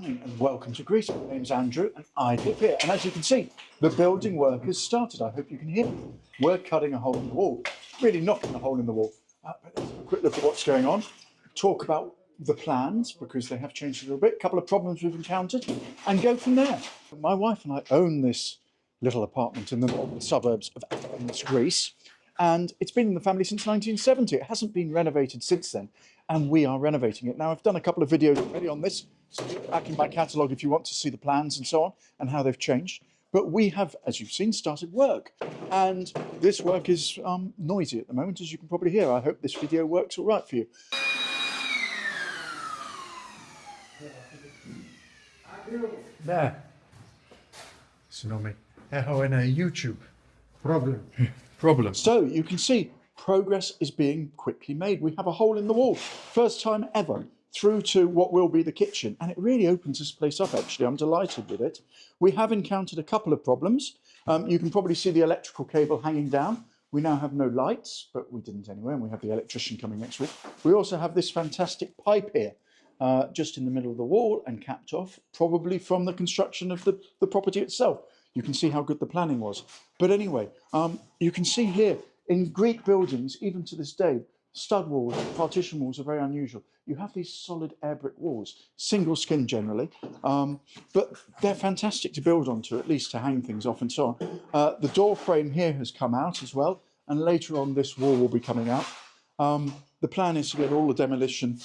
And welcome to Greece. My name's Andrew and I live here. And as you can see, the building work has started. I hope you can hear me. We're cutting a hole in the wall, really knocking a hole in the wall. But let's have a quick look at what's going on. Talk about the plans because they have changed a little bit. A couple of problems we've encountered and go from there. My wife and I own this little apartment in the northern suburbs of Athens, Greece. And it's been in the family since 1970. It hasn't been renovated since then, and we are renovating it. Now, I've done a couple of videos already on this, so back in my catalogue if you want to see the plans and so on, and how they've changed. But we have, as you've seen, started work. And this work is noisy at the moment, as you can probably hear. I hope this video works all right for you. Да. Synomi. Έχω ένα YouTube problem. So you can see progress is being quickly made. We have a hole in the wall, first time ever, through to what will be the kitchen. And it really opens this place up, actually. I'm delighted with it. We have encountered a couple of problems. You can probably see the electrical cable hanging down. We now have no lights, but we didn't anyway, and we have the electrician coming next week. We also have this fantastic pipe here, just in the middle of the wall and capped off, probably from the construction of the property itself. You can see how good the planning was. But anyway, you can see here, in Greek buildings, even to this day, stud walls, partition walls are very unusual. You have these solid air brick walls, single skin generally, but they're fantastic to build onto, at least to hang things off and so on. The door frame here has come out as well, and later on this wall will be coming out. The plan is to get all the demolition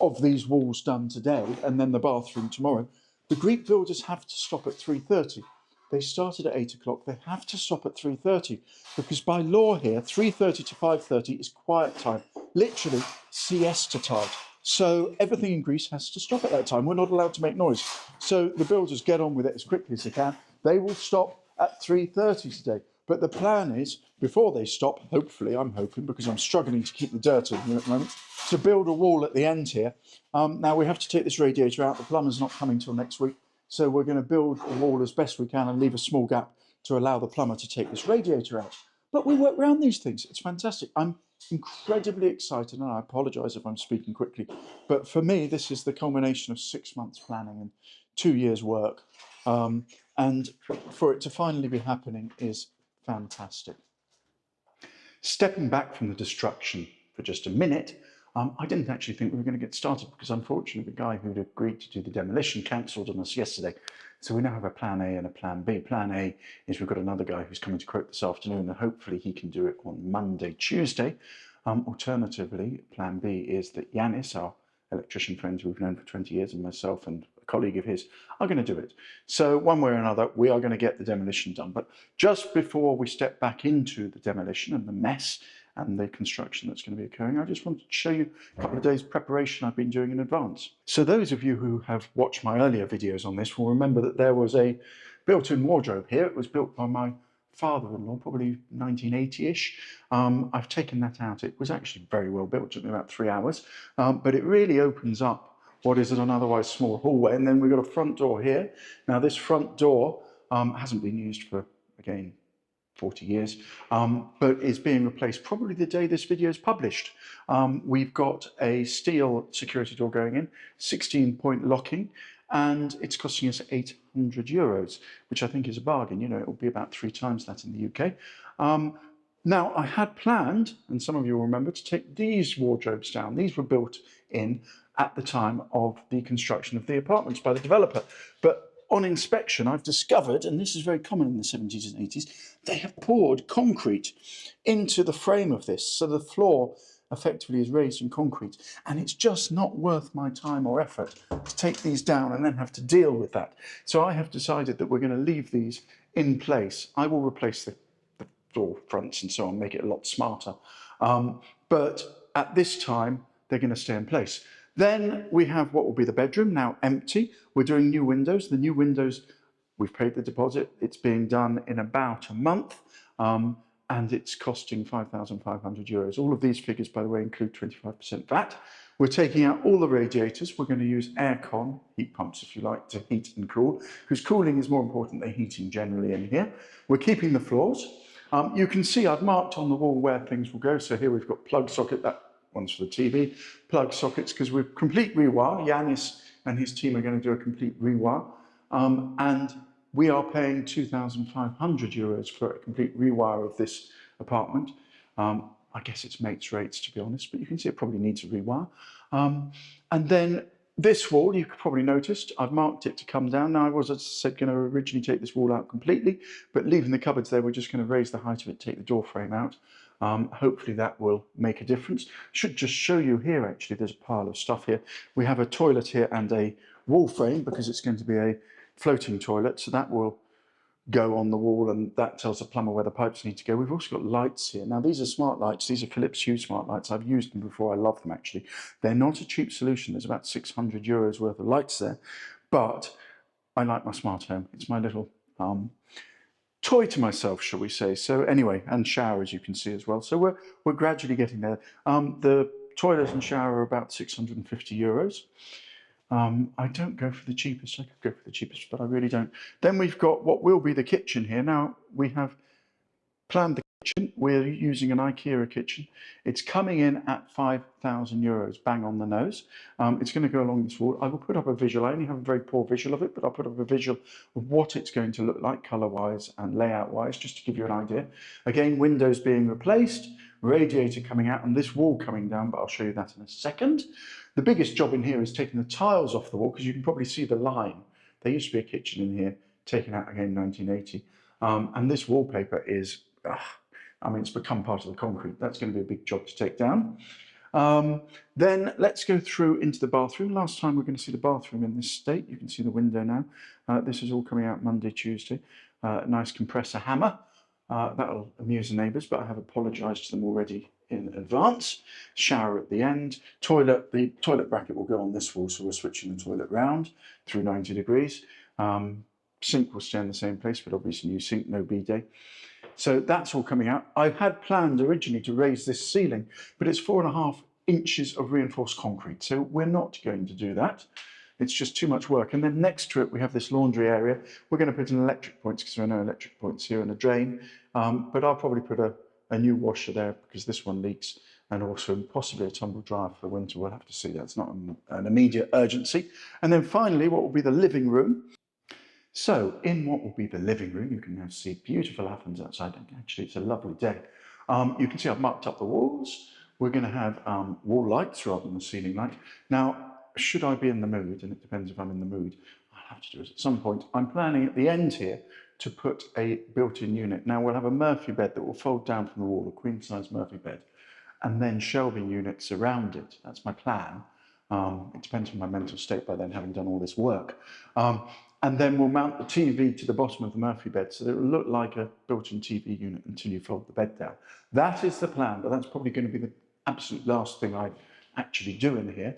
of these walls done today, and then the bathroom tomorrow. The Greek builders have to stop at 3:30. They started at 8 o'clock. They have to stop at 3:30 because by law here, 3:30 to 5:30 is quiet time, literally siesta time. So everything in Greece has to stop at that time. We're not allowed to make noise. So the builders get on with it as quickly as they can. They will stop at 3:30 today. But the plan is, before they stop, hopefully, I'm hoping, because I'm struggling to keep the dirt in here at the moment, to build a wall at the end here. Now we have to take this radiator out. The plumber's not coming till next week. So we're going to build a wall as best we can and leave a small gap to allow the plumber to take this radiator out. But we work around these things. It's fantastic. I'm incredibly excited, and I apologise if I'm speaking quickly. But for me, this is the culmination of 6 months planning and 2 years work. And for it to finally be happening is fantastic. Stepping back from the destruction for just a minute, I didn't actually think we were going to get started because unfortunately the guy who'd agreed to do the demolition cancelled on us yesterday. So we now have a plan A and a plan B. Plan A is we've got another guy who's coming to quote this afternoon and hopefully he can do it on Monday, Tuesday. Alternatively, plan B is that Yanis, our electrician friend who we've known for 20 years, and myself and a colleague of his are going to do it. So one way or another, we are going to get the demolition done. But just before we step back into the demolition and the mess and the construction that's going to be occurring, I just wanted to show you a couple of days preparation I've been doing in advance. So those of you who have watched my earlier videos on this will remember that there was a built-in wardrobe here. It was built by my father-in-law, probably 1980-ish. I've taken that out. It was actually very well built, it took me about 3 hours, but it really opens up what is an otherwise small hallway. And then we've got a front door here. Now this front door hasn't been used for, again, 40 years, but is being replaced probably the day this video is published. We've got a steel security door going in, 16-point locking, and it's costing us €800, which I think is a bargain. You know, it will be about 3 times that in the UK. Now, I had planned, and some of you will remember, to take these wardrobes down. These were built in at the time of the construction of the apartments by the developer. But on inspection, I've discovered, and this is very common in the 70s and 80s, they have poured concrete into the frame of this. So the floor effectively is raised in concrete. And it's just not worth my time or effort to take these down and then have to deal with that. So I have decided that we're going to leave these in place. I will replace the door fronts and so on, make it a lot smarter. But at this time, they're going to stay in place. Then we have what will be the bedroom, now empty. We're doing new windows. The new windows, we've paid the deposit. It's being done in about a month, and it's costing €5,500. All of these figures, by the way, include 25% VAT. We're taking out all the radiators. We're going to use aircon, heat pumps if you like, to heat and cool, because cooling is more important than heating generally in here. We're keeping the floors. You can see I've marked on the wall where things will go. So here we've got plug socket, that one's for the TV, plug sockets, because we're complete rewire. Yanis and his team are going to do a complete rewire. And we are paying €2,500 for a complete rewire of this apartment. I guess it's mates rates, to be honest, but you can see it probably needs a rewire. And then this wall, you probably noticed, I've marked it to come down. Now, I was, as I said, going to originally take this wall out completely, but leaving the cupboards there, we're just going to raise the height of it, take the door frame out. Hopefully that will make a difference. Should just show you here, actually, there's a pile of stuff here. We have a toilet here and a wall frame because it's going to be a floating toilet, so that will go on the wall, and that tells the plumber where the pipes need to go. We've also got lights here. Now, these are smart lights. These are Philips Hue smart lights. I've used them before. I love them, actually. They're not a cheap solution. There's about €600 worth of lights there, but I like my smart home. It's my little toy to myself, shall we say. So anyway, and shower, as you can see as well. So we're gradually getting there. The toilet and shower are about €650. I don't go for the cheapest. I could go for the cheapest, but I really don't. Then we've got what will be the kitchen here. Now, we have planned the kitchen. We're using an IKEA kitchen. It's coming in at €5,000, bang on the nose. It's going to go along this wall. I will put up a visual. I only have a very poor visual of it, but I'll put up a visual of what it's going to look like colour-wise and layout-wise, just to give you an idea. Again, windows being replaced, radiator coming out, and this wall coming down, but I'll show you that in a second. The biggest job in here is taking the tiles off the wall, because you can probably see the line. There used to be a kitchen in here, taken out again in 1980. And this wallpaper is, I mean, it's become part of the concrete. That's going to be a big job to take down. Then let's go through into the bathroom. Last time we're going to see the bathroom in this state. You can see the window now. This is all coming out Monday, Tuesday. Nice compressor hammer. That'll amuse the neighbours, but I have apologised to them already in advance. Shower at the end. Toilet, the toilet bracket will go on this wall, so we're switching the toilet round through 90 degrees. Sink will stay in the same place, but obviously new sink, no bidet. So that's all coming out. I had planned originally to raise this ceiling, but it's 4.5 inches of reinforced concrete, so we're not going to do that. It's just too much work. And then next to it, we have this laundry area. We're going to put in electric points because there are no electric points here, and a drain. But I'll probably put a new washer there because this one leaks, and also possibly a tumble dryer for the winter. We'll have to see. That's not an immediate urgency. And then finally, what will be the living room. So in what will be the living room, you can now see beautiful Athens outside. And actually, it's a lovely day. You can see I've marked up the walls. We're going to have wall lights rather than the ceiling light. Now, should I be in the mood, and it depends if I'm in the mood, I'll have to do it at some point. I'm planning at the end here to put a built-in unit. Now, we'll have a Murphy bed that will fold down from the wall, a queen-size Murphy bed, and then shelving units around it. That's my plan. It depends on my mental state by then, having done all this work. And then we'll mount the TV to the bottom of the Murphy bed so that it will look like a built-in TV unit until you fold the bed down. That is the plan, but that's probably going to be the absolute last thing I actually do in here.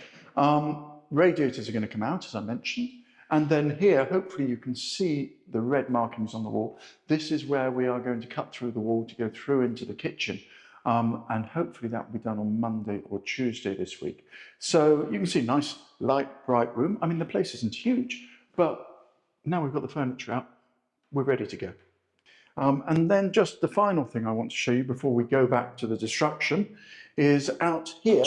Radiators are going to come out, as I mentioned. And then here, hopefully you can see the red markings on the wall. This is where we are going to cut through the wall to go through into the kitchen. And hopefully that will be done on Monday or Tuesday this week. So you can see nice, light, bright room. I mean, the place isn't huge, but now we've got the furniture out, we're ready to go. And then just the final thing I want to show you before we go back to the destruction is out here,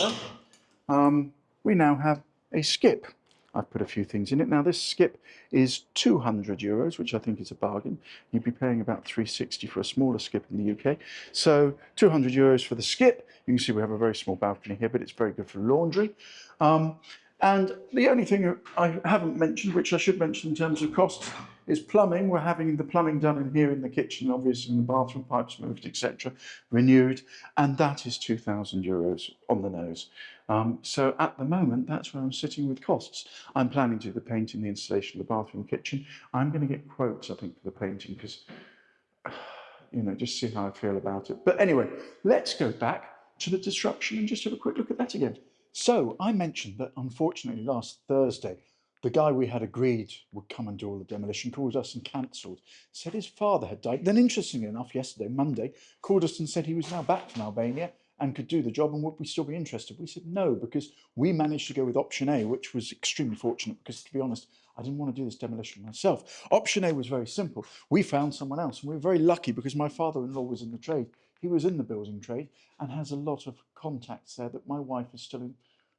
we now have a skip. I've put a few things in it. Now this skip is €200, which I think is a bargain. You'd be paying about €360 for a smaller skip in the UK. So €200 for the skip. You can see we have a very small balcony here, but it's very good for laundry. And the only thing I haven't mentioned, which I should mention in terms of costs, is plumbing. We're having the plumbing done in here in the kitchen, obviously in the bathroom, pipes moved, etc., renewed, and that is €2,000 on the nose. So at the moment, that's where I'm sitting with costs. I'm planning to do the painting, the installation of the bathroom, kitchen. I'm going to get quotes, I think, for the painting because, you know, just see how I feel about it. But anyway, let's go back to the destruction and just have a quick look at that again. So I mentioned that unfortunately last Thursday, the guy we had agreed would come and do all the demolition called us and cancelled, said his father had died. Then interestingly enough, yesterday, Monday, called us and said he was now back from Albania and could do the job and would we still be interested? We said no, because we managed to go with option A, which was extremely fortunate because, to be honest, I didn't want to do this demolition myself. Option A was very simple. We found someone else and we were very lucky because my father-in-law was in the trade. He was in the building trade and has a lot of contacts there that my wife is still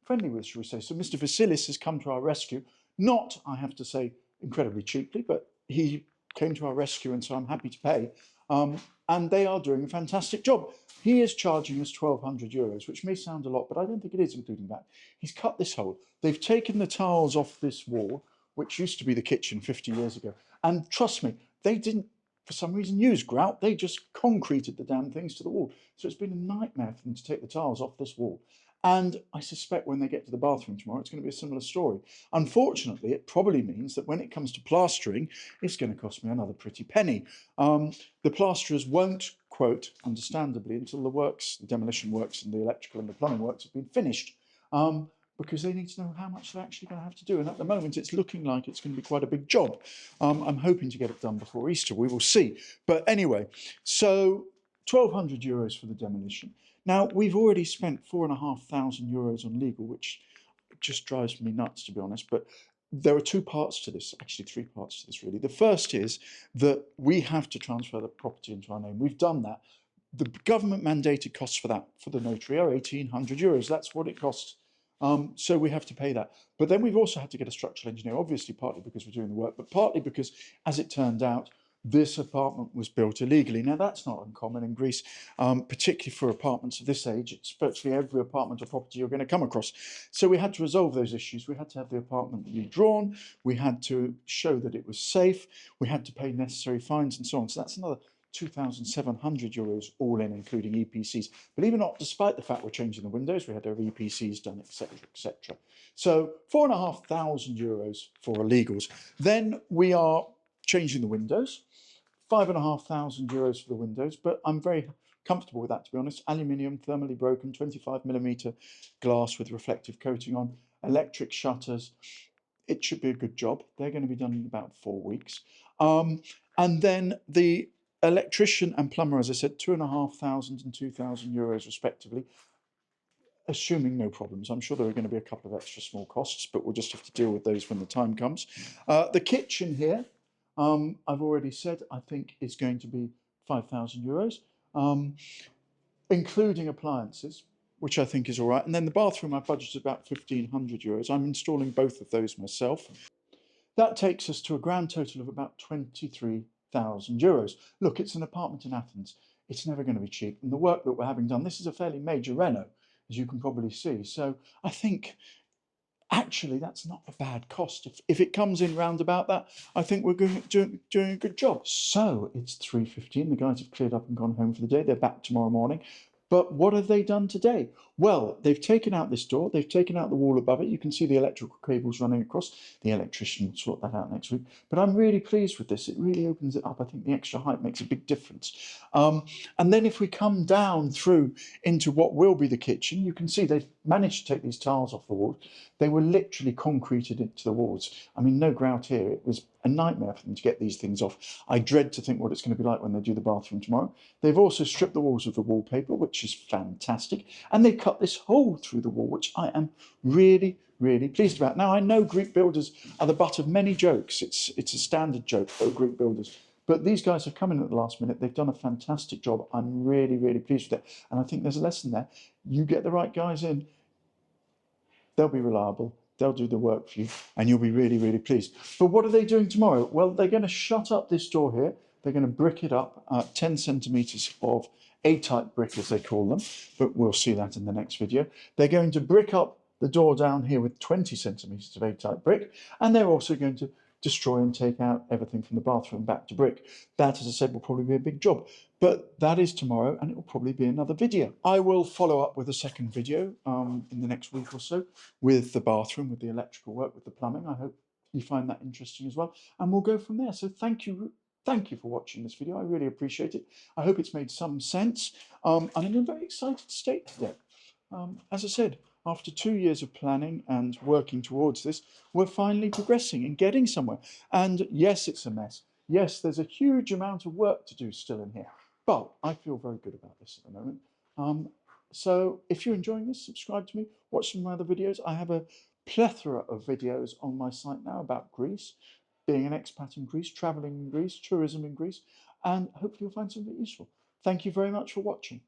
friendly with, shall we say. So Mr. Vasilis has come to our rescue, not, I have to say, incredibly cheaply, but he came to our rescue, and so I'm happy to pay. And they are doing a fantastic job. He is charging us €1,200, which may sound a lot, but I don't think it is, including that. He's cut this hole. They've taken the tiles off this wall, which used to be the kitchen 50 years ago. And trust me, they didn't, for some reason, use grout. They just concreted the damn things to the wall. So it's been a nightmare for them to take the tiles off this wall. And I suspect when they get to the bathroom tomorrow, it's going to be a similar story. Unfortunately, it probably means that when it comes to plastering, it's going to cost me another pretty penny. The plasterers won't quote, understandably, until the demolition works and the electrical and the plumbing works have been finished, because they need to know how much they're actually going to have to do. And at the moment, it's looking like it's going to be quite a big job. I'm hoping to get it done before Easter. We will see. But anyway, so €1,200 for the demolition. Now, we've already spent €4,500 on legal, which just drives me nuts, to be honest. But there are two parts to this, actually three parts to this, really. The first is that we have to transfer the property into our name. We've done that. The government mandated costs for that, for the notary, are €1,800. That's what it costs. So we have to pay that. But then we've also had to get a structural engineer, obviously partly because we're doing the work, but partly because, as it turned out, this apartment was built illegally. Now, that's not uncommon in Greece, particularly for apartments of this age. It's virtually every apartment or property you're going to come across. So we had to resolve those issues. We had to have the apartment redrawn. We had to show that it was safe. We had to pay necessary fines and so on. So that's another €2,700 all in, including EPCs. Believe it or not, despite the fact we're changing the windows, we had our EPCs done, etc., etc. So €4,500 for illegals. Then we are changing the windows. €5,500 for the windows, but I'm very comfortable with that, to be honest. Aluminium, thermally broken, 25mm glass with reflective coating on, electric shutters. It should be a good job. They're going to be done in about 4 weeks. And then the electrician and plumber, as I said, €2,500 and €2,000 respectively, assuming no problems. I'm sure there are going to be a couple of extra small costs, but we'll just have to deal with those when the time comes. The kitchen here, I've already said, I think is going to be €5,000, including appliances, which I think is all right. And then the bathroom, I budgeted about €1,500. I'm installing both of those myself. That takes us to a grand total of about €23,000. Look, it's an apartment in Athens. It's never going to be cheap. And the work that we're having done, this is a fairly major reno, as you can probably see. So I think actually that's not a bad cost. If it comes in round about that, I think we're doing a good job. So it's 3:15. The guys have cleared up and gone home for the day. They're back tomorrow morning. But what have they done today? Well, they've taken out this door. They've taken out the wall above it. You can see the electrical cables running across. The electrician will sort that out next week. But I'm really pleased with this. It really opens it up. I think the extra height makes a big difference. And then if we come down through into what will be the kitchen, you can see they've managed to take these tiles off the walls. They were literally concreted into the walls. I mean, no grout here. It was a nightmare for them to get these things off. I dread to think what it's going to be like when they do the bathroom tomorrow. They've also stripped the walls of the wallpaper, which is fantastic. And they cut this hole through the wall, which I am really, really pleased about. Now, I know Greek builders are the butt of many jokes. It's a standard joke for Greek builders. But these guys have come in at the last minute. They've done a fantastic job. I'm really, really pleased with it. And I think there's a lesson there. You get the right guys in, they'll be reliable. They'll do the work for you, and you'll be really, really pleased. But what are they doing tomorrow? Well, they're going to shut up this door here. They're going to brick it up, 10 centimetres of A-type brick, as they call them, but we'll see that in the next video. They're going to brick up the door down here with 20 centimetres of A-type brick, and they're also going to destroy and take out everything from the bathroom back to brick. That, as I said, will probably be a big job. But that is tomorrow, and it will probably be another video. I will follow up with a second video in the next week or so with the bathroom, with the electrical work, with the plumbing. I hope you find that interesting as well. And we'll go from there. So thank you for watching this video. I really appreciate it. I hope it's made some sense. And I'm in a very excited state today. As I said, after 2 years of planning and working towards this, we're finally progressing and getting somewhere. And yes, it's a mess. Yes, there's a huge amount of work to do still in here. But I feel very good about this at the moment. So if you're enjoying this, subscribe to me, watch some of my other videos. I have a plethora of videos on my site now about Greece, being an expat in Greece, traveling in Greece, tourism in Greece, and hopefully you'll find something useful. Thank you very much for watching.